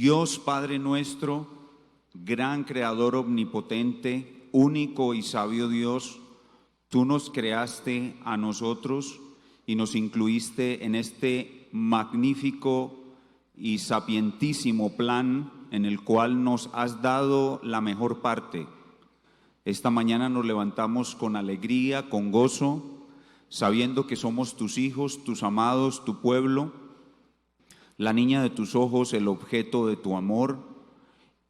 Dios Padre nuestro, gran Creador omnipotente, único y sabio Dios, tú nos creaste a nosotros y nos incluiste en este magnífico y sapientísimo plan en el cual nos has dado la mejor parte. Esta mañana nos levantamos con alegría, con gozo, sabiendo que somos tus hijos, tus amados, tu pueblo, la niña de tus ojos, el objeto de tu amor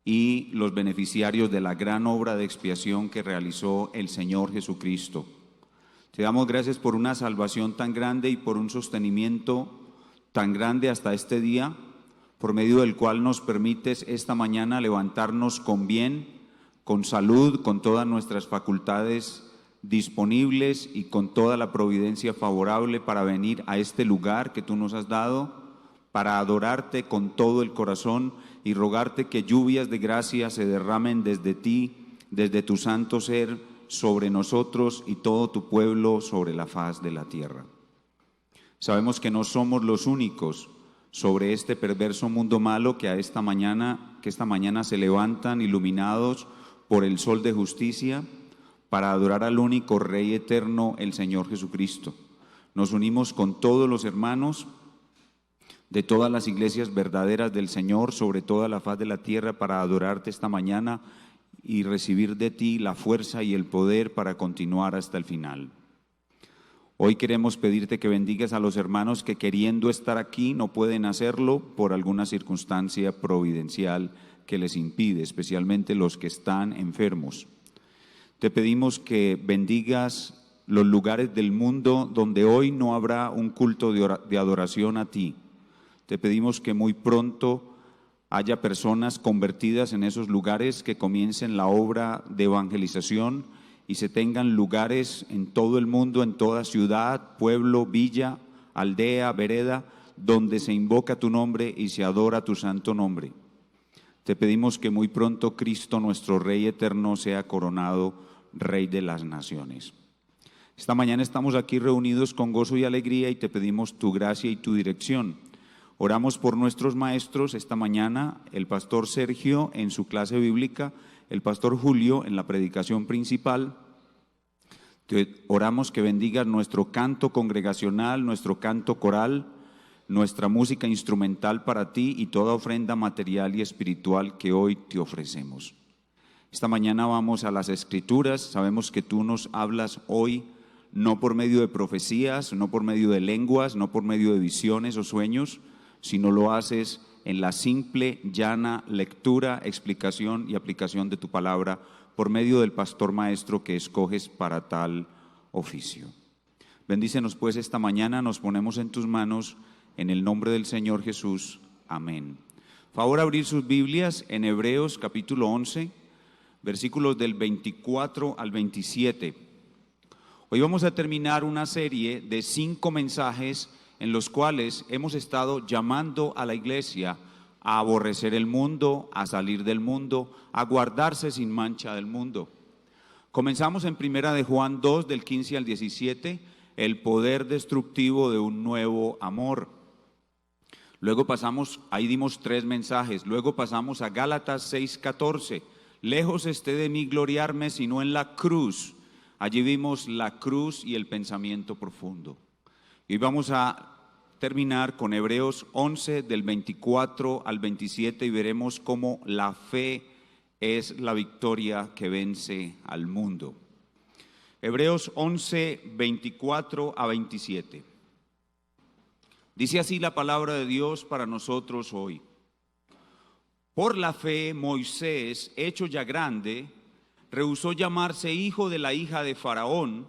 y los beneficiarios de la gran obra de expiación que realizó el Señor Jesucristo. Te damos gracias por una salvación tan grande y por un sostenimiento tan grande hasta este día, por medio del cual nos permites esta mañana levantarnos con bien, con salud, con todas nuestras facultades disponibles y con toda la providencia favorable para venir a este lugar que tú nos has dado, para adorarte con todo el corazón y rogarte que lluvias de gracia se derramen desde ti, desde tu santo ser, sobre nosotros y todo tu pueblo sobre la faz de la tierra. Sabemos que no somos los únicos sobre este perverso mundo malo que esta mañana se levantan iluminados por el sol de justicia para adorar al único Rey eterno, el Señor Jesucristo. Nos unimos con todos los hermanos de todas las iglesias verdaderas del Señor sobre toda la faz de la tierra para adorarte esta mañana y recibir de ti la fuerza y el poder para continuar hasta el final. Hoy queremos pedirte que bendigas a los hermanos que queriendo estar aquí no pueden hacerlo por alguna circunstancia providencial que les impide, especialmente los que están enfermos. Te pedimos que bendigas los lugares del mundo donde hoy no habrá un culto de adoración a ti. Te pedimos que muy pronto haya personas convertidas en esos lugares, que comiencen la obra de evangelización y se tengan lugares en todo el mundo, en toda ciudad, pueblo, villa, aldea, vereda, donde se invoca tu nombre y se adora tu santo nombre. Te pedimos que muy pronto Cristo, nuestro Rey eterno, sea coronado Rey de las naciones. Esta mañana estamos aquí reunidos con gozo y alegría y te pedimos tu gracia y tu dirección. Oramos por nuestros maestros esta mañana, el pastor Sergio en su clase bíblica, el pastor Julio en la predicación principal. Te oramos que bendigas nuestro canto congregacional, nuestro canto coral, nuestra música instrumental para ti y toda ofrenda material y espiritual que hoy te ofrecemos. Esta mañana vamos a las Escrituras. Sabemos que tú nos hablas hoy no por medio de profecías, no por medio de lenguas, no por medio de visiones o sueños, sino lo haces en la simple, llana lectura, explicación y aplicación de tu palabra por medio del pastor maestro que escoges para tal oficio. Bendícenos pues esta mañana, nos ponemos en tus manos, en el nombre del Señor Jesús. Amén. Favor abrir sus Biblias en Hebreos capítulo 11, versículos del 24 al 27. Hoy vamos a terminar una serie de 5 mensajes en los cuales hemos estado llamando a la iglesia a aborrecer el mundo, a salir del mundo, a guardarse sin mancha del mundo. Comenzamos en Primera de Juan 2, del 15 al 17, el poder destructivo de un nuevo amor. Luego pasamos, ahí dimos 3 mensajes, luego pasamos a Gálatas 6, 14, lejos esté de mí gloriarme, sino en la cruz. Allí vimos la cruz y el pensamiento profundo. Y vamos a terminar con Hebreos 11 del 24 al 27 y veremos cómo la fe es la victoria que vence al mundo. Hebreos 11, 24 a 27. Dice así la palabra de Dios para nosotros hoy. Por la fe Moisés, hecho ya grande, rehusó llamarse hijo de la hija de Faraón,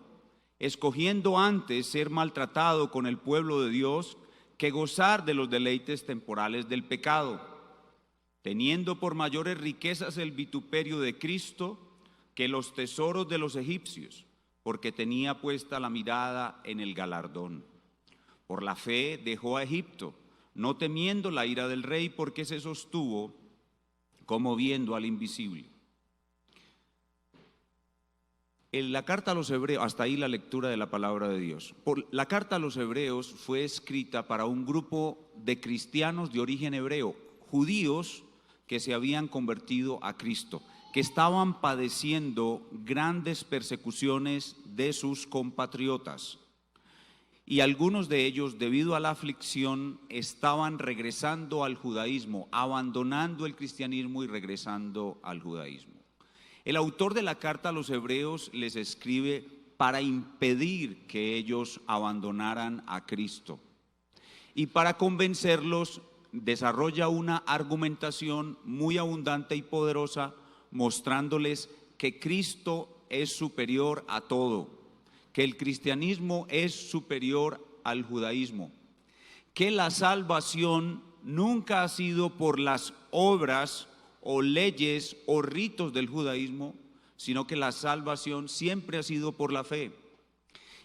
escogiendo antes ser maltratado con el pueblo de Dios que gozar de los deleites temporales del pecado, teniendo por mayores riquezas el vituperio de Cristo que los tesoros de los egipcios, porque tenía puesta la mirada en el galardón. Por la fe dejó a Egipto, no temiendo la ira del rey, porque se sostuvo como viendo al invisible. En la carta a los hebreos, hasta ahí la lectura de la palabra de Dios. La carta a los hebreos fue escrita para un grupo de cristianos de origen hebreo, judíos que se habían convertido a Cristo, que estaban padeciendo grandes persecuciones de sus compatriotas. Y algunos de ellos, debido a la aflicción, estaban regresando al judaísmo, abandonando el cristianismo y regresando al judaísmo. El autor de la carta a los hebreos les escribe para impedir que ellos abandonaran a Cristo. Y para convencerlos, desarrolla una argumentación muy abundante y poderosa, mostrándoles que Cristo es superior a todo, que el cristianismo es superior al judaísmo, que la salvación nunca ha sido por las obras o leyes o ritos del judaísmo, sino que la salvación siempre ha sido por la fe,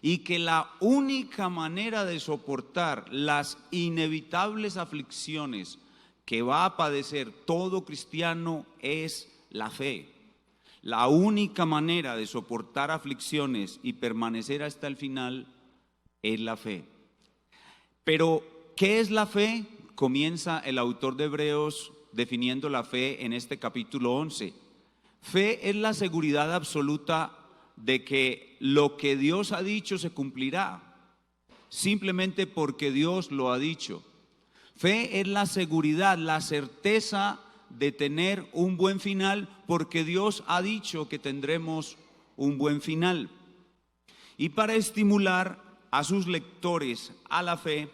y que la única manera de soportar las inevitables aflicciones que va a padecer todo cristiano es la fe. La única manera de soportar aflicciones y permanecer hasta el final es la fe. Pero, ¿qué es la fe? Comienza el autor de Hebreos definiendo la fe en este capítulo 11. Fe es la seguridad absoluta de que lo que Dios ha dicho se cumplirá, simplemente porque Dios lo ha dicho. Fe es la seguridad, la certeza de tener un buen final, porque Dios ha dicho que tendremos un buen final. Y para estimular a sus lectores a la fe,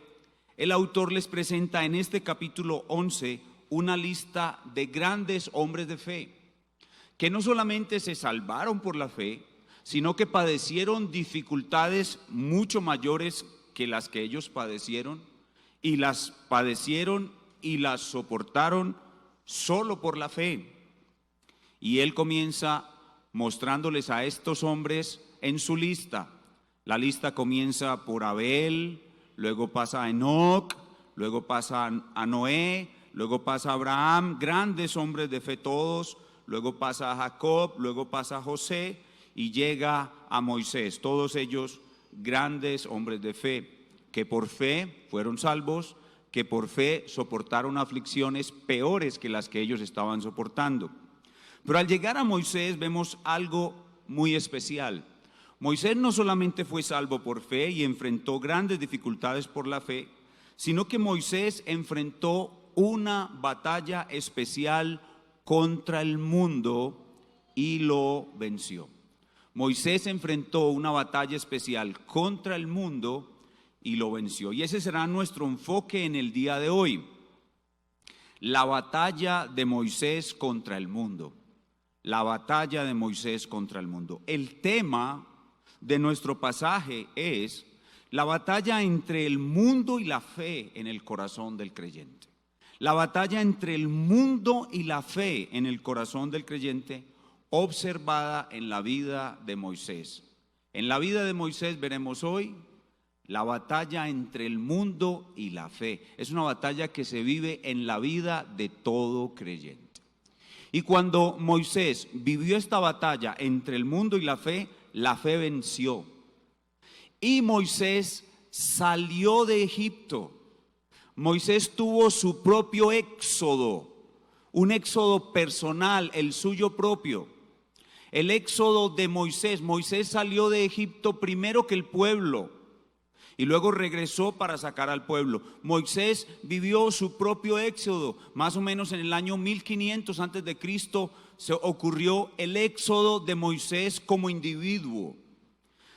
el autor les presenta en este capítulo 11 una lista de grandes hombres de fe, que no solamente se salvaron por la fe, sino que padecieron dificultades mucho mayores que las que ellos padecieron, y las padecieron y las soportaron solo por la fe. Y él comienza mostrándoles a estos hombres en su lista. La lista comienza por Abel, luego pasa a Enoc, luego pasa a Noé, luego pasa a Abraham, grandes hombres de fe todos, luego pasa a Jacob, luego pasa a José y llega a Moisés, todos ellos grandes hombres de fe, que por fe fueron salvos, que por fe soportaron aflicciones peores que las que ellos estaban soportando. Pero al llegar a Moisés vemos algo muy especial. Moisés no solamente fue salvo por fe y enfrentó grandes dificultades por la fe, sino que Moisés enfrentó una batalla especial contra el mundo y lo venció. Moisés enfrentó una batalla especial contra el mundo y lo venció. Y ese será nuestro enfoque en el día de hoy. La batalla de Moisés contra el mundo. La batalla de Moisés contra el mundo. El tema de nuestro pasaje es la batalla entre el mundo y la fe en el corazón del creyente. La batalla entre el mundo y la fe en el corazón del creyente, observada en la vida de Moisés. En la vida de Moisés veremos hoy la batalla entre el mundo y la fe. Es una batalla que se vive en la vida de todo creyente. Y cuando Moisés vivió esta batalla entre el mundo y la fe venció. Y Moisés salió de Egipto. Moisés tuvo su propio éxodo, un éxodo personal, el suyo propio. El éxodo de Moisés. Moisés salió de Egipto primero que el pueblo y luego regresó para sacar al pueblo. Moisés vivió su propio éxodo. Más o menos en el año 1500 antes de Cristo se ocurrió el éxodo de Moisés como individuo.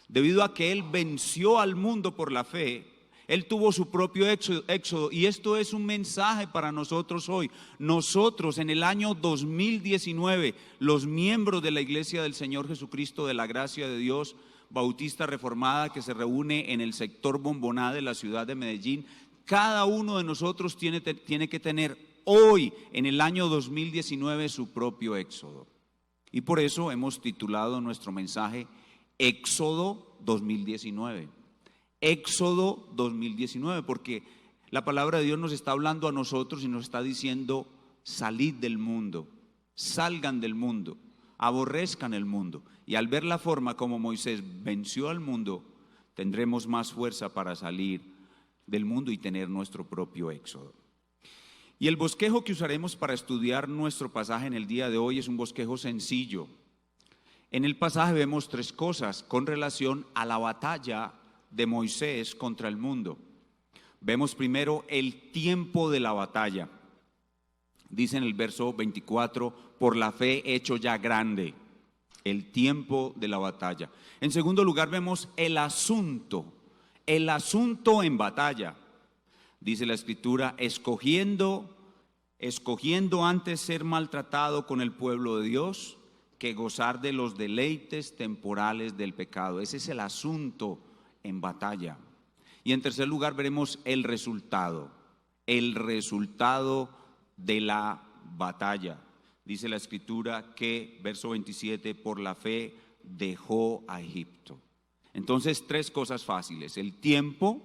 Debido a que él venció al mundo por la fe, él tuvo su propio éxodo. Y esto es un mensaje para nosotros hoy. Nosotros en el año 2019, los miembros de la Iglesia del Señor Jesucristo de la Gracia de Dios Bautista Reformada, que se reúne en el sector Bomboná de la ciudad de Medellín, cada uno de nosotros tiene que tener hoy, en el año 2019, su propio éxodo. Y por eso hemos titulado nuestro mensaje Éxodo 2019. Éxodo 2019, porque la palabra de Dios nos está hablando a nosotros y nos está diciendo: salid del mundo, salgan del mundo, aborrezcan el mundo. Y al ver la forma como Moisés venció al mundo, tendremos más fuerza para salir del mundo y tener nuestro propio éxodo. Y el bosquejo que usaremos para estudiar nuestro pasaje en el día de hoy es un bosquejo sencillo. En el pasaje vemos tres cosas con relación a la batalla de Moisés contra el mundo. Vemos primero el tiempo de la batalla. Dice en el verso 24, por la fe hecho ya grande, el tiempo de la batalla. En segundo lugar vemos el asunto en batalla. Dice la Escritura, escogiendo antes ser maltratado con el pueblo de Dios que gozar de los deleites temporales del pecado. Ese es el asunto en batalla. Y en tercer lugar veremos el resultado de la batalla. Dice la Escritura que, verso 27, por la fe dejó a Egipto. Entonces, tres cosas fáciles: el tiempo,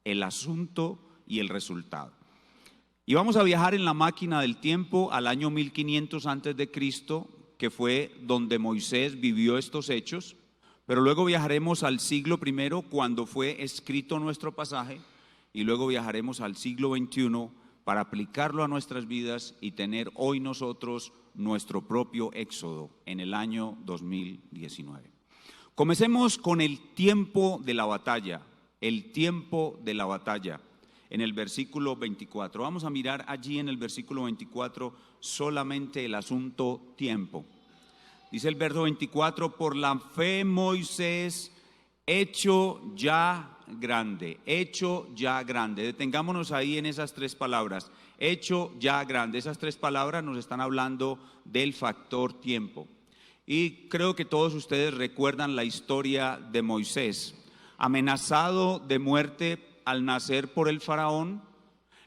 el asunto y el resultado. Y vamos a viajar en la máquina del tiempo al año 1500 antes de Cristo, que fue donde Moisés vivió estos hechos, pero luego viajaremos al siglo I cuando fue escrito nuestro pasaje, y luego viajaremos al siglo XXI para aplicarlo a nuestras vidas y tener hoy nosotros nuestro propio éxodo en el año 2019. Comencemos con el tiempo de la batalla, en el versículo 24. Vamos a mirar allí en el versículo 24 solamente el asunto tiempo. Dice el verso 24, por la fe Moisés hecho ya grande. Detengámonos ahí en esas tres palabras, hecho ya grande. Esas tres palabras nos están hablando del factor tiempo. Y creo que todos ustedes recuerdan la historia de Moisés, amenazado de muerte al nacer por el faraón,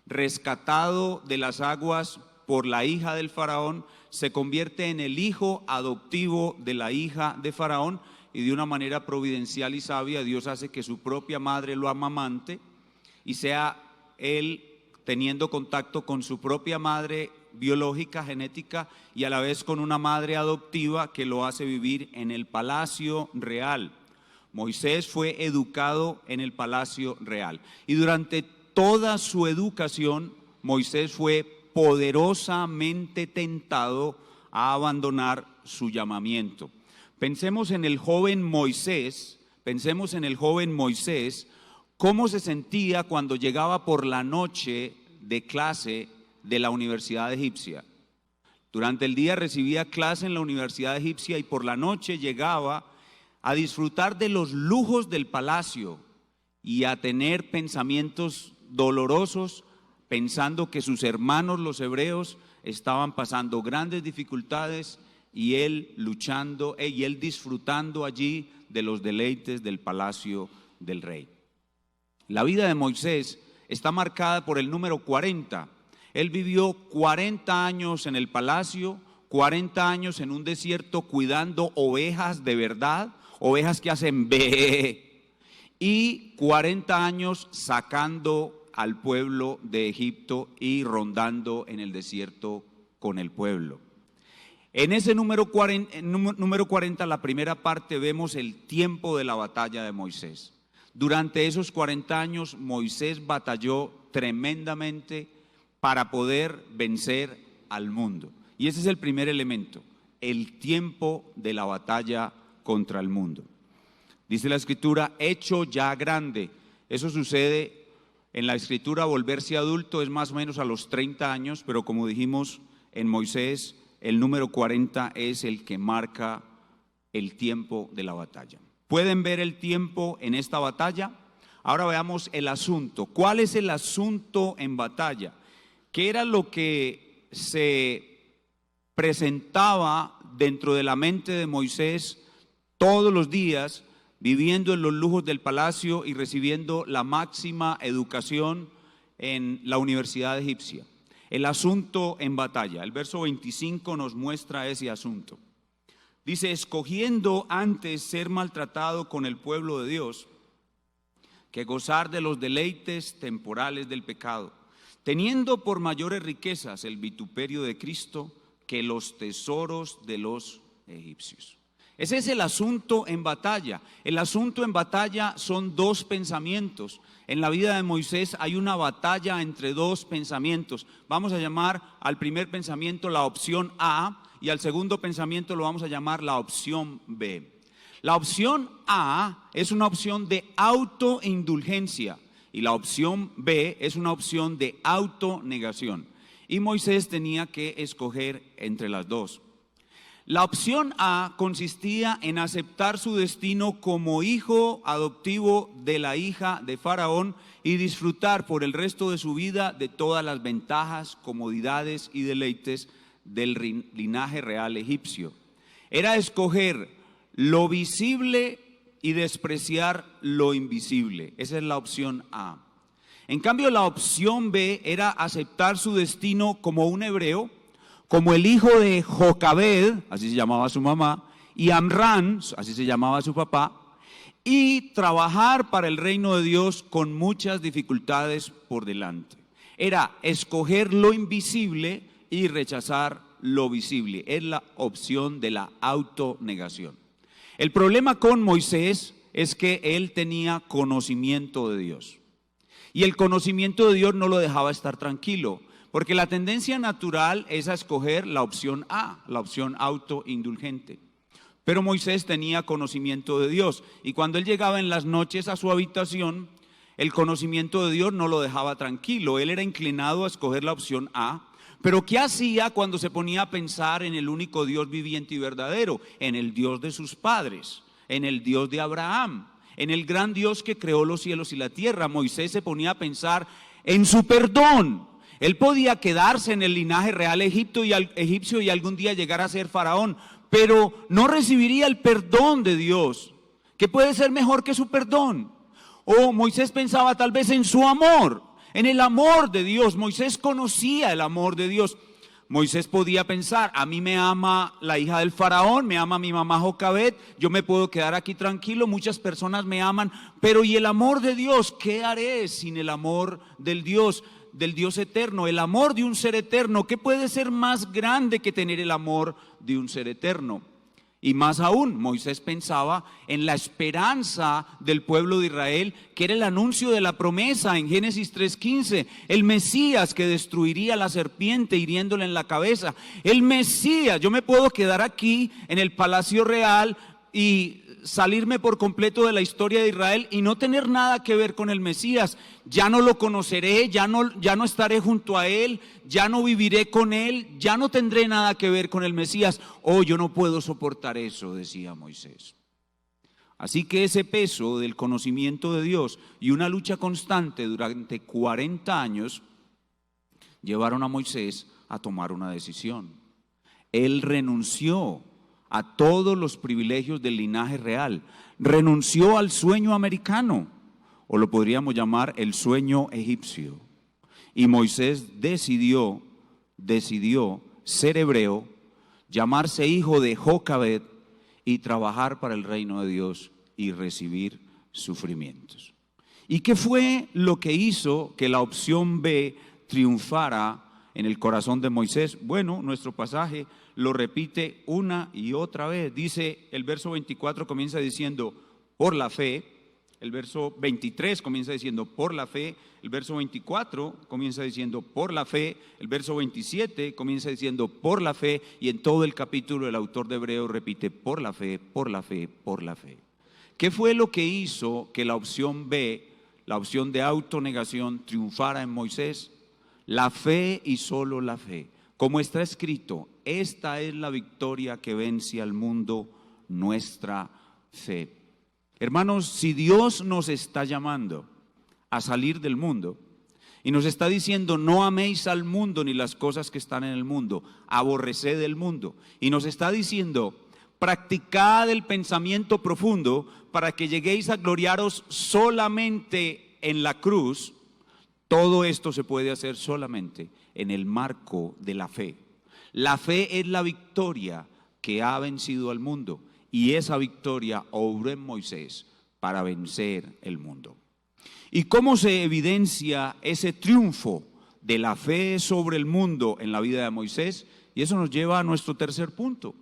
rescatado de las aguas por la hija del faraón, se convierte en el hijo adoptivo de la hija de faraón, y de una manera providencial y sabia Dios hace que su propia madre lo amamante, y sea él teniendo contacto con su propia madre biológica, genética, y a la vez con una madre adoptiva que lo hace vivir en el palacio real. Moisés fue educado en el palacio real, y durante toda su educación Moisés fue poderosamente tentado a abandonar su llamamiento. Pensemos en el joven Moisés, cómo se sentía cuando llegaba por la noche de clase de la Universidad Egipcia. Durante el día recibía clase en la Universidad Egipcia y por la noche llegaba a disfrutar de los lujos del palacio y a tener pensamientos dolorosos, pensando que sus hermanos los hebreos estaban pasando grandes dificultades y él luchando y él disfrutando allí de los deleites del palacio del rey. La vida de Moisés está marcada por el número 40. Él vivió 40 años en el palacio, 40 años en un desierto cuidando ovejas de verdad, ovejas que hacen be, y 40 años sacando al pueblo de Egipto y rondando en el desierto con el pueblo. En ese número 40, la primera parte, vemos el tiempo de la batalla de Moisés. Durante esos 40 años Moisés batalló tremendamente para poder vencer al mundo. Y ese es el primer elemento, el tiempo de la batalla contra el mundo. Dice la Escritura, hecho ya grande. Eso sucede en la Escritura, volverse adulto es más o menos a los 30 años, pero como dijimos en Moisés, el número 40 es el que marca el tiempo de la batalla. ¿Pueden ver el tiempo en esta batalla? Ahora veamos el asunto. ¿Cuál es el asunto en batalla? ¿Qué era lo que se presentaba dentro de la mente de Moisés todos los días, viviendo en los lujos del palacio y recibiendo la máxima educación en la Universidad Egipcia? El asunto en batalla. El verso 25 nos muestra ese asunto. Dice, escogiendo antes ser maltratado con el pueblo de Dios que gozar de los deleites temporales del pecado, teniendo por mayores riquezas el vituperio de Cristo que los tesoros de los egipcios. Ese es el asunto en batalla. El asunto en batalla son dos pensamientos. En la vida de Moisés hay una batalla entre dos pensamientos. Vamos a llamar al primer pensamiento la opción A y al segundo pensamiento lo vamos a llamar la opción B. La opción A es una opción de autoindulgencia y la opción B es una opción de autonegación. Y Moisés tenía que escoger entre las dos. La opción A consistía en aceptar su destino como hijo adoptivo de la hija de Faraón y disfrutar por el resto de su vida de todas las ventajas, comodidades y deleites del linaje real egipcio. Era escoger lo visible y despreciar lo invisible. Esa es la opción A. En cambio, la opción B era aceptar su destino como un hebreo, como el hijo de Jocabed, así se llamaba su mamá, y Amrán, así se llamaba su papá, y trabajar para el reino de Dios con muchas dificultades por delante. Era escoger lo invisible y rechazar lo visible. Es la opción de la autonegación. El problema con Moisés es que él tenía conocimiento de Dios. Y el conocimiento de Dios no lo dejaba estar tranquilo. Porque la tendencia natural es a escoger la opción A, la opción autoindulgente. Pero Moisés tenía conocimiento de Dios y cuando él llegaba en las noches a su habitación, el conocimiento de Dios no lo dejaba tranquilo. Él era inclinado a escoger la opción A. Pero ¿qué hacía cuando se ponía a pensar en el único Dios viviente y verdadero? En el Dios de sus padres, en el Dios de Abraham, en el gran Dios que creó los cielos y la tierra. Moisés se ponía a pensar en su perdón. Él podía quedarse en el linaje real egipcio y algún día llegar a ser faraón, pero no recibiría el perdón de Dios. ¿Qué puede ser mejor que su perdón? O Moisés pensaba tal vez en su amor, en el amor de Dios. Moisés conocía el amor de Dios. Moisés podía pensar, a mí me ama la hija del faraón, me ama mi mamá Jocabed, yo me puedo quedar aquí tranquilo, muchas personas me aman, pero ¿y el amor de Dios? ¿Qué haré sin el amor del Dios eterno, el amor de un ser eterno? ¿Qué puede ser más grande que tener el amor de un ser eterno? Y más aún, Moisés pensaba en la esperanza del pueblo de Israel, que era el anuncio de la promesa en Génesis 3:15, el Mesías que destruiría a la serpiente hiriéndole en la cabeza. El Mesías, yo me puedo quedar aquí en el palacio real y salirme por completo de la historia de Israel y no tener nada que ver con el Mesías. Ya no lo conoceré, ya no estaré junto a él, ya no viviré con él, ya no tendré nada que ver con el Mesías. Oh, yo no puedo soportar eso, decía Moisés. Así que ese peso del conocimiento de Dios y una lucha constante durante 40 años llevaron a Moisés a tomar una decisión. Él renunció a todos los privilegios del linaje real, renunció al sueño americano, o lo podríamos llamar el sueño egipcio. Y Moisés decidió ser hebreo, llamarse hijo de Jocabed y trabajar para el reino de Dios y recibir sufrimientos. ¿Y qué fue lo que hizo que la opción B triunfara en el corazón de Moisés? Bueno, nuestro pasaje lo repite una y otra vez. Dice, el verso 24 comienza diciendo, por la fe. El verso 23 comienza diciendo, por la fe. El verso 24 comienza diciendo, por la fe. El verso 27 comienza diciendo, por la fe. Y en todo el capítulo el autor de Hebreos repite, por la fe, por la fe, por la fe. ¿Qué fue lo que hizo que la opción B, la opción de autonegación, triunfara en Moisés? La fe y solo la fe. Como está escrito, esta es la victoria que vence al mundo, nuestra fe. Hermanos, si Dios nos está llamando a salir del mundo y nos está diciendo no améis al mundo ni las cosas que están en el mundo, aborreced el mundo, y nos está diciendo practicad el pensamiento profundo para que lleguéis a gloriaros solamente en la cruz, todo esto se puede hacer solamente en el marco de la fe. La fe es la victoria que ha vencido al mundo y esa victoria obró en Moisés para vencer el mundo. ¿Y cómo se evidencia ese triunfo de la fe sobre el mundo en la vida de Moisés? Y eso nos lleva a nuestro tercer punto,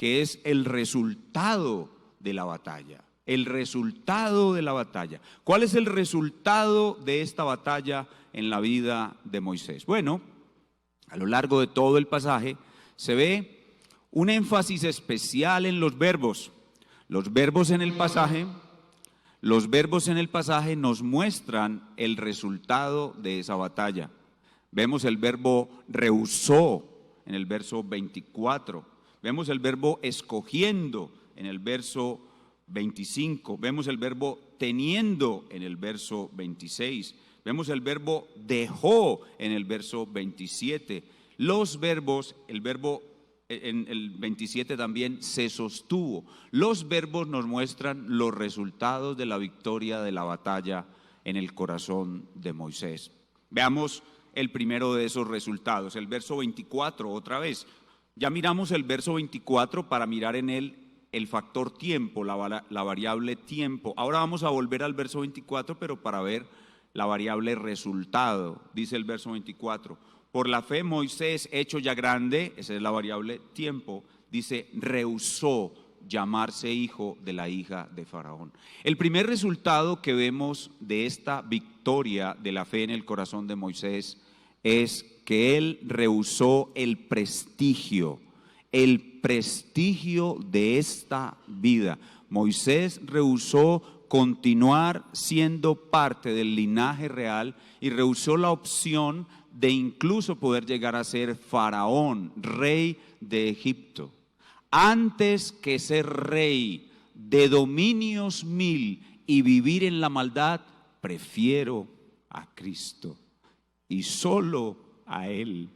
que es el resultado de la batalla. El resultado de la batalla. ¿Cuál es el resultado de esta batalla en la vida de Moisés? Bueno, a lo largo de todo el pasaje se ve un énfasis especial en los verbos. Los verbos en el pasaje nos muestran el resultado de esa batalla. Vemos el verbo rehusó en el verso 24. Vemos el verbo escogiendo en el verso 25. Vemos el verbo teniendo en el verso 26. Vemos el verbo dejó en el verso 27. Los verbos, el verbo en el 27 también se sostuvo. Los verbos nos muestran los resultados de la victoria de la batalla en el corazón de Moisés. Veamos el primero de esos resultados, el verso 24 otra vez. Ya miramos el verso 24 para mirar en él el factor tiempo, la variable tiempo. Ahora vamos a volver al verso 24, pero para ver la variable resultado. Dice el verso 24, por la fe Moisés, hecho ya grande, esa es la variable tiempo, dice, rehusó llamarse hijo de la hija de Faraón. El primer resultado que vemos de esta victoria de la fe en el corazón de Moisés es que él rehusó el prestigio de esta vida. Moisés rehusó continuar siendo parte del linaje real y rehusó la opción de incluso poder llegar a ser faraón, rey de Egipto. Antes que ser rey de dominios 1000 y vivir en la maldad, prefiero a Cristo y solo a Él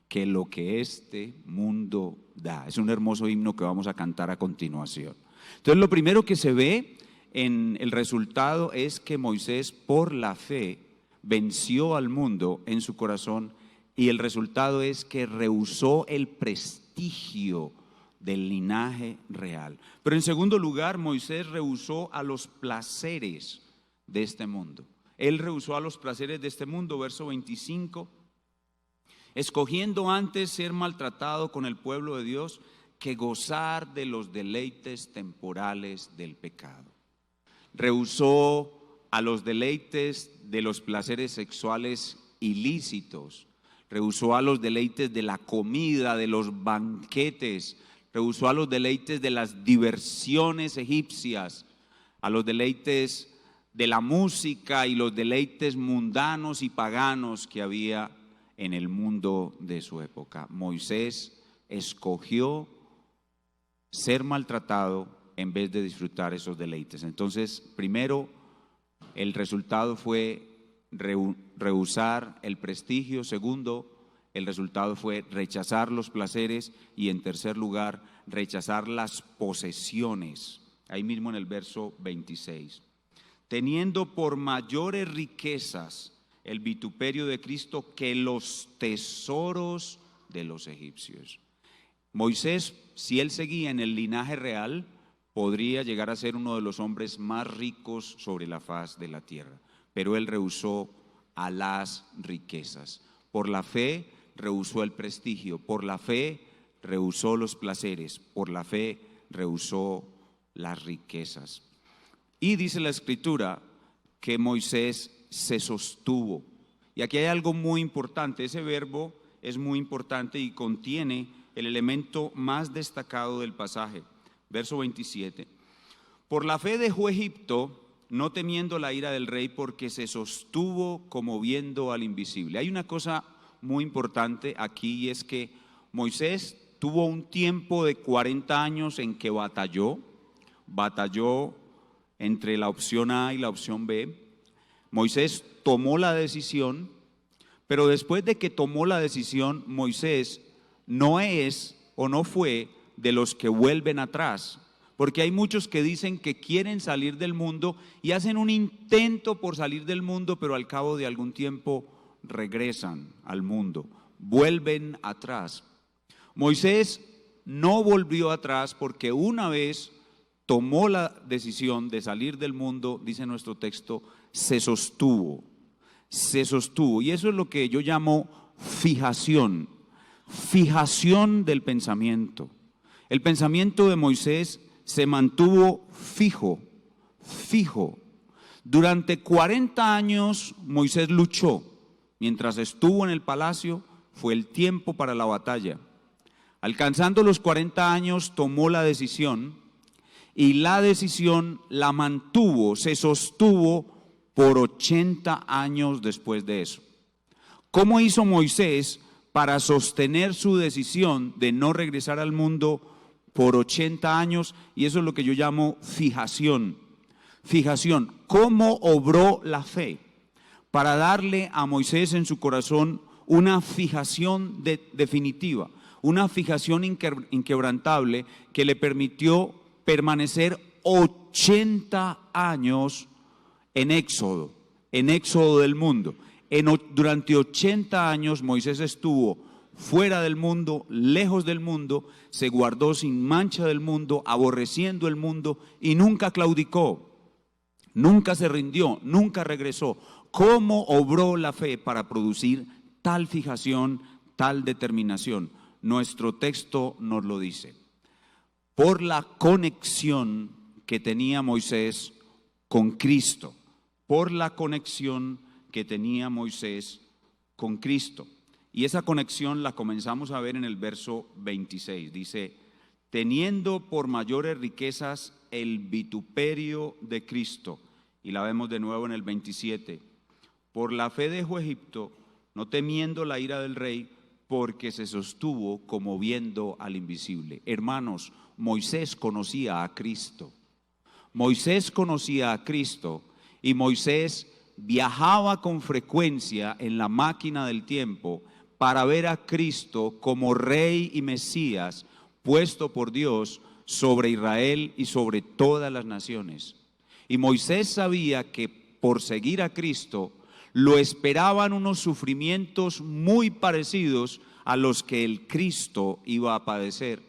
que lo que este mundo da. Es un hermoso himno que vamos a cantar a continuación. Entonces, lo primero que se ve en el resultado es que Moisés, por la fe, venció al mundo en su corazón, y el resultado es que rehusó el prestigio del linaje real. Pero en segundo lugar, Moisés rehusó a los placeres de este mundo. Él rehusó a los placeres de este mundo, verso 25, escogiendo antes ser maltratado con el pueblo de Dios que gozar de los deleites temporales del pecado. Rehusó a los deleites de los placeres sexuales ilícitos, rehusó a los deleites de la comida, de los banquetes, rehusó a los deleites de las diversiones egipcias, a los deleites de la música y los deleites mundanos y paganos que había en el mundo de su época. Moisés escogió ser maltratado en vez de disfrutar esos deleites. Entonces, primero, el resultado fue rehusar el prestigio. Segundo, el resultado fue rechazar los placeres. Y en tercer lugar, rechazar las posesiones. Ahí mismo en el verso 26. Teniendo por mayores riquezas el vituperio de Cristo que los tesoros de los egipcios. Moisés, si él seguía en el linaje real, podría llegar a ser uno de los hombres más ricos sobre la faz de la tierra, pero él rehusó a las riquezas. Por la fe rehusó el prestigio, por la fe rehusó los placeres, por la fe rehusó las riquezas. Y dice la Escritura que Moisés se sostuvo. Y aquí hay algo muy importante. Ese verbo es muy importante y contiene el elemento más destacado del pasaje. Verso 27. Por la fe dejó Egipto, no temiendo la ira del rey, porque se sostuvo como viendo al invisible. Hay una cosa muy importante aquí, y es que Moisés tuvo un tiempo de 40 años en que batalló entre la opción A y la opción B. Moisés tomó la decisión, pero después de que tomó la decisión, Moisés no es o no fue de los que vuelven atrás, porque hay muchos que dicen que quieren salir del mundo y hacen un intento por salir del mundo, pero al cabo de algún tiempo regresan al mundo, vuelven atrás. Moisés no volvió atrás porque una vez tomó la decisión de salir del mundo, dice nuestro texto, se sostuvo, y eso es lo que yo llamo fijación del pensamiento. El pensamiento de Moisés se mantuvo fijo. Durante 40 años Moisés luchó. Mientras estuvo en el palacio, fue el tiempo para la batalla. Alcanzando los 40 años, tomó la decisión, y la decisión la mantuvo, se sostuvo por 80 años después de eso. ¿Cómo hizo Moisés para sostener su decisión de no regresar al mundo por 80 años? Y eso es lo que yo llamo fijación. Fijación. ¿Cómo obró la fe para darle a Moisés en su corazón una fijación definitiva, una fijación inquebrantable que le permitió permanecer 80 años en éxodo del mundo? Durante 80 años Moisés estuvo fuera del mundo, lejos del mundo, se guardó sin mancha del mundo, aborreciendo el mundo, y nunca claudicó, nunca se rindió, nunca regresó. ¿Cómo obró la fe para producir tal fijación, tal determinación? Nuestro texto nos lo dice. Por la conexión que tenía Moisés con Cristo, por la conexión que tenía Moisés con Cristo. Y esa conexión la comenzamos a ver en el verso 26. Dice, teniendo por mayores riquezas el vituperio de Cristo. Y la vemos de nuevo en el 27. Por la fe dejó Egipto, no temiendo la ira del rey, porque se sostuvo como viendo al invisible. Hermanos, Moisés conocía a Cristo. Moisés conocía a Cristo, y Moisés viajaba con frecuencia en la máquina del tiempo para ver a Cristo como Rey y Mesías puesto por Dios sobre Israel y sobre todas las naciones. Y Moisés sabía que por seguir a Cristo lo esperaban unos sufrimientos muy parecidos a los que el Cristo iba a padecer.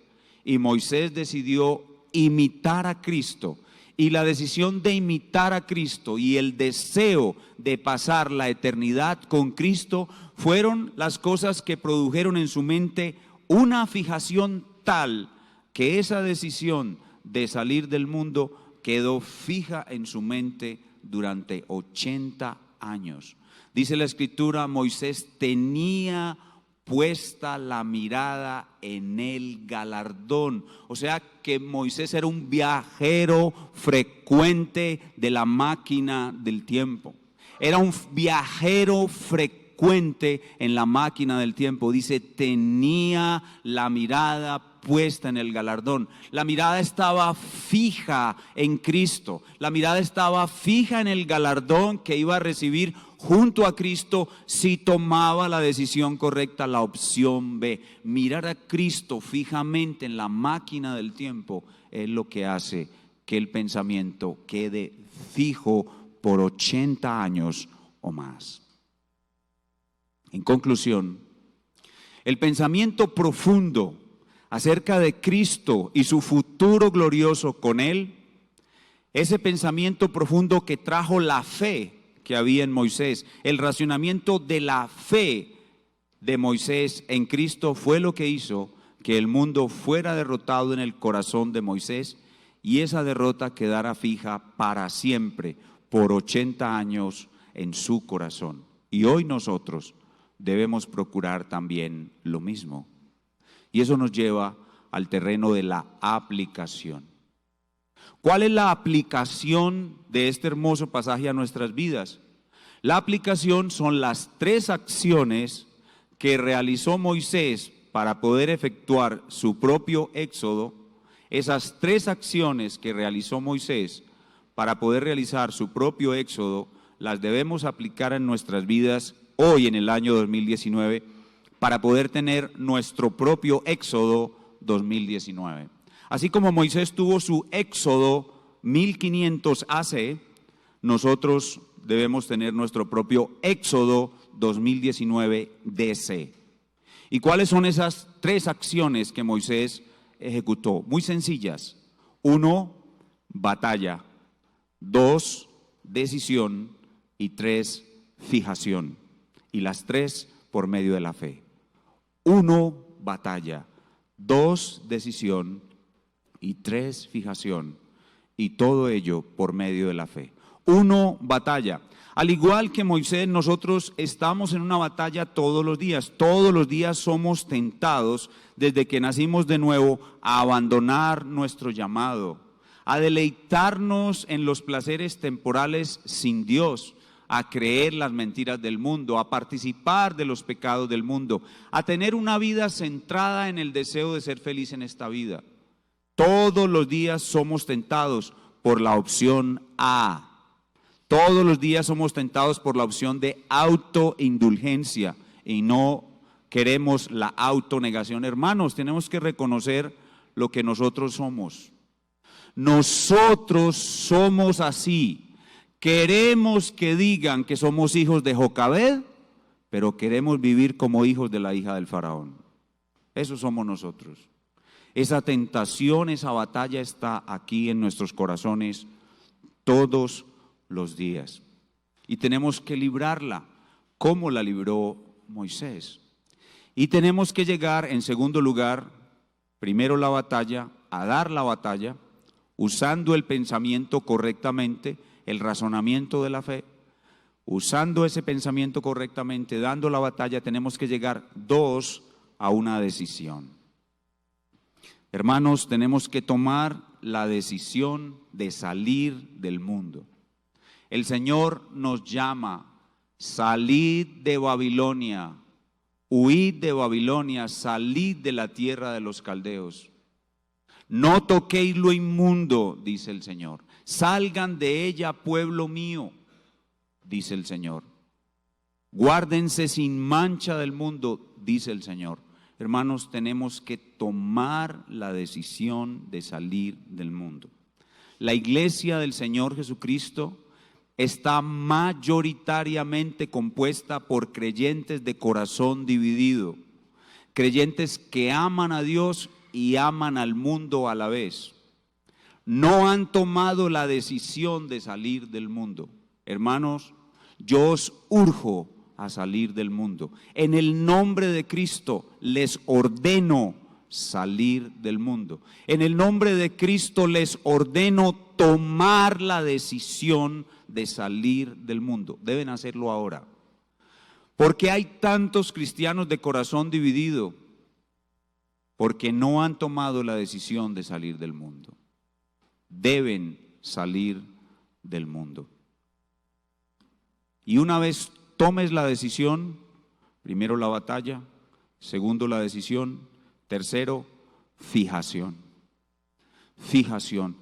Y Moisés decidió imitar a Cristo. Y la decisión de imitar a Cristo y el deseo de pasar la eternidad con Cristo fueron las cosas que produjeron en su mente una fijación tal que esa decisión de salir del mundo quedó fija en su mente durante 80 años. Dice la Escritura, Moisés tenía puesta la mirada en el galardón. O sea que Moisés era un viajero frecuente de la máquina del tiempo. Era un viajero frecuente en la máquina del tiempo. Dice, tenía la mirada puesta en el galardón. La mirada estaba fija en Cristo. La mirada estaba fija en el galardón que iba a recibir junto a Cristo si tomaba la decisión correcta, la opción B. Mirar a Cristo fijamente en la máquina del tiempo es lo que hace que el pensamiento quede fijo por 80 años o más. En conclusión, el pensamiento profundo acerca de Cristo y su futuro glorioso con Él, ese pensamiento profundo que trajo la fe que había en Moisés, el racionamiento de la fe de Moisés en Cristo fue lo que hizo que el mundo fuera derrotado en el corazón de Moisés y esa derrota quedara fija para siempre, por 80 años en su corazón. Y hoy nosotros debemos procurar también lo mismo. Y eso nos lleva al terreno de la aplicación. ¿Cuál es la aplicación de este hermoso pasaje a nuestras vidas? La aplicación son las 3 acciones que realizó Moisés para poder efectuar su propio éxodo. Esas 3 acciones que realizó Moisés para poder realizar su propio éxodo, las debemos aplicar en nuestras vidas hoy en el año 2019 para poder tener nuestro propio éxodo 2019. Así como Moisés tuvo su éxodo 1500 AC, nosotros debemos tener nuestro propio éxodo 2019 DC. ¿Y cuáles son esas 3 acciones que Moisés ejecutó? Muy sencillas. 1, batalla. 2, decisión. Y 3, fijación. Y las 3 por medio de la fe. 1, batalla. 2, decisión, y 3, fijación, y todo ello por medio de la fe. 1, batalla. Al igual que Moisés, nosotros estamos en una batalla todos los días. Todos los días somos tentados, desde que nacimos de nuevo, a abandonar nuestro llamado, a deleitarnos en los placeres temporales sin Dios, a creer las mentiras del mundo, a participar de los pecados del mundo, a tener una vida centrada en el deseo de ser feliz en esta vida. Todos los días somos tentados por la opción A. Todos los días somos tentados por la opción de autoindulgencia y no queremos la autonegación. Hermanos, tenemos que reconocer lo que nosotros somos. Nosotros somos así. Queremos que digan que somos hijos de Jocabed, pero queremos vivir como hijos de la hija del faraón. Eso somos nosotros. Esa tentación, esa batalla está aquí en nuestros corazones todos los días. Y tenemos que librarla, como la libró Moisés. Y tenemos que llegar, en segundo lugar, primero la batalla, a dar la batalla, usando el pensamiento correctamente, el razonamiento de la fe. Usando ese pensamiento correctamente, dando la batalla, tenemos que llegar, 2, a una decisión. Hermanos, tenemos que tomar la decisión de salir del mundo. El Señor nos llama: salid de Babilonia, huid de Babilonia, salid de la tierra de los caldeos. No toquéis lo inmundo, dice el Señor. Salgan de ella, pueblo mío, dice el Señor. Guárdense sin mancha del mundo, dice el Señor. Hermanos, tenemos que tomar la decisión de salir del mundo. La iglesia del Señor Jesucristo está mayoritariamente compuesta por creyentes de corazón dividido, creyentes que aman a Dios y aman al mundo a la vez. No han tomado la decisión de salir del mundo. Hermanos, yo os urjo a salir del mundo. En el nombre de Cristo les ordeno salir del mundo. En el nombre de Cristo les ordeno tomar la decisión de salir del mundo. Deben hacerlo ahora. ¿Por qué hay tantos cristianos de corazón dividido? Porque no han tomado la decisión de salir del mundo. Deben salir del mundo. Y una vez tomes la decisión, primero la batalla, segundo la decisión, tercero, fijación. Fijación.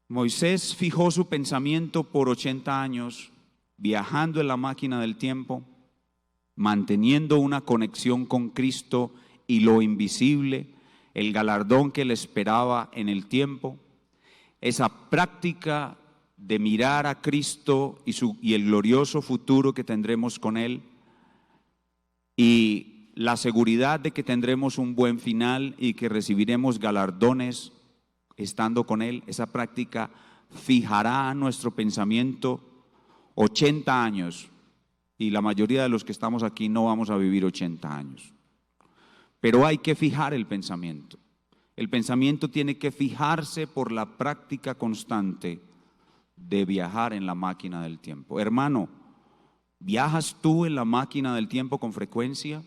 Moisés fijó su pensamiento por 80 años, viajando en la máquina del tiempo, manteniendo una conexión con Cristo y lo invisible, el galardón que le esperaba en el tiempo, esa práctica de mirar a Cristo y el glorioso futuro que tendremos con Él, y la seguridad de que tendremos un buen final y que recibiremos galardones estando con Él. Esa práctica fijará nuestro pensamiento 80 años, y la mayoría de los que estamos aquí no vamos a vivir 80 años. Pero hay que fijar el pensamiento. El pensamiento tiene que fijarse por la práctica constante de viajar en la máquina del tiempo. Hermano, ¿viajas tú en la máquina del tiempo con frecuencia?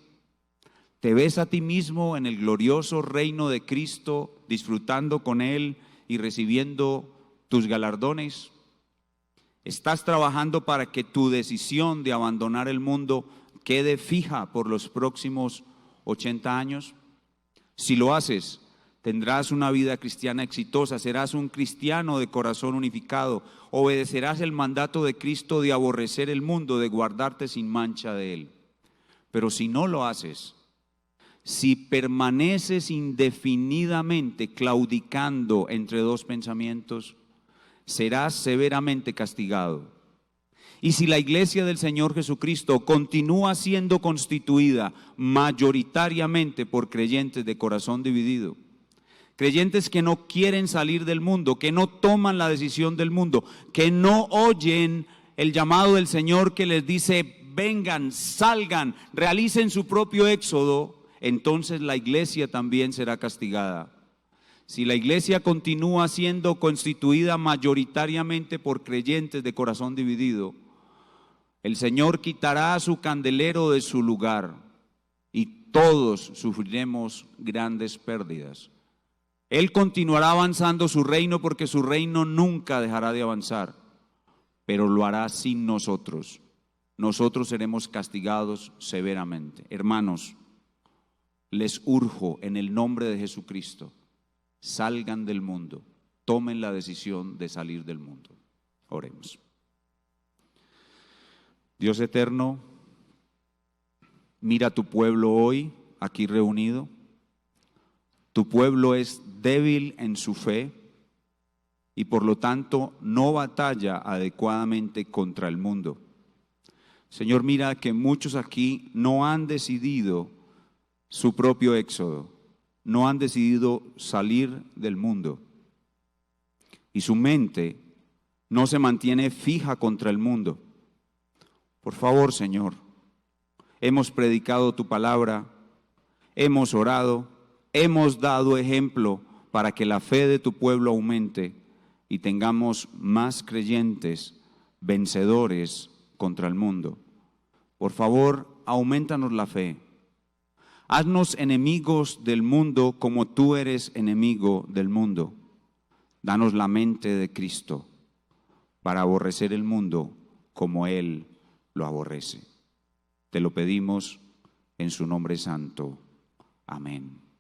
¿Te ves a ti mismo en el glorioso reino de Cristo, disfrutando con Él y recibiendo tus galardones? ¿Estás trabajando para que tu decisión de abandonar el mundo quede fija por los próximos 80 años? Si lo haces, tendrás una vida cristiana exitosa, serás un cristiano de corazón unificado, obedecerás el mandato de Cristo de aborrecer el mundo, de guardarte sin mancha de Él. Pero si no lo haces, si permaneces indefinidamente claudicando entre dos pensamientos, serás severamente castigado. Y si la iglesia del Señor Jesucristo continúa siendo constituida mayoritariamente por creyentes de corazón dividido, creyentes que no quieren salir del mundo, que no toman la decisión del mundo, que no oyen el llamado del Señor que les dice: vengan, salgan, realicen su propio éxodo, entonces la iglesia también será castigada. Si la iglesia continúa siendo constituida mayoritariamente por creyentes de corazón dividido, el Señor quitará su candelero de su lugar y todos sufriremos grandes pérdidas. Él continuará avanzando su reino porque su reino nunca dejará de avanzar, pero lo hará sin nosotros. Nosotros seremos castigados severamente. Hermanos, les urjo en el nombre de Jesucristo, salgan del mundo, tomen la decisión de salir del mundo. Oremos. Dios eterno, mira a tu pueblo hoy aquí reunido. Tu pueblo es débil en su fe y por lo tanto no batalla adecuadamente contra el mundo. Señor, mira que muchos aquí no han decidido su propio éxodo, no han decidido salir del mundo y su mente no se mantiene fija contra el mundo. Por favor, Señor, hemos predicado tu palabra, hemos orado, hemos dado ejemplo para que la fe de tu pueblo aumente y tengamos más creyentes vencedores contra el mundo. Por favor, aumentanos la fe. Haznos enemigos del mundo como tú eres enemigo del mundo. Danos la mente de Cristo para aborrecer el mundo como Él lo aborrece. Te lo pedimos en su nombre santo. Amén.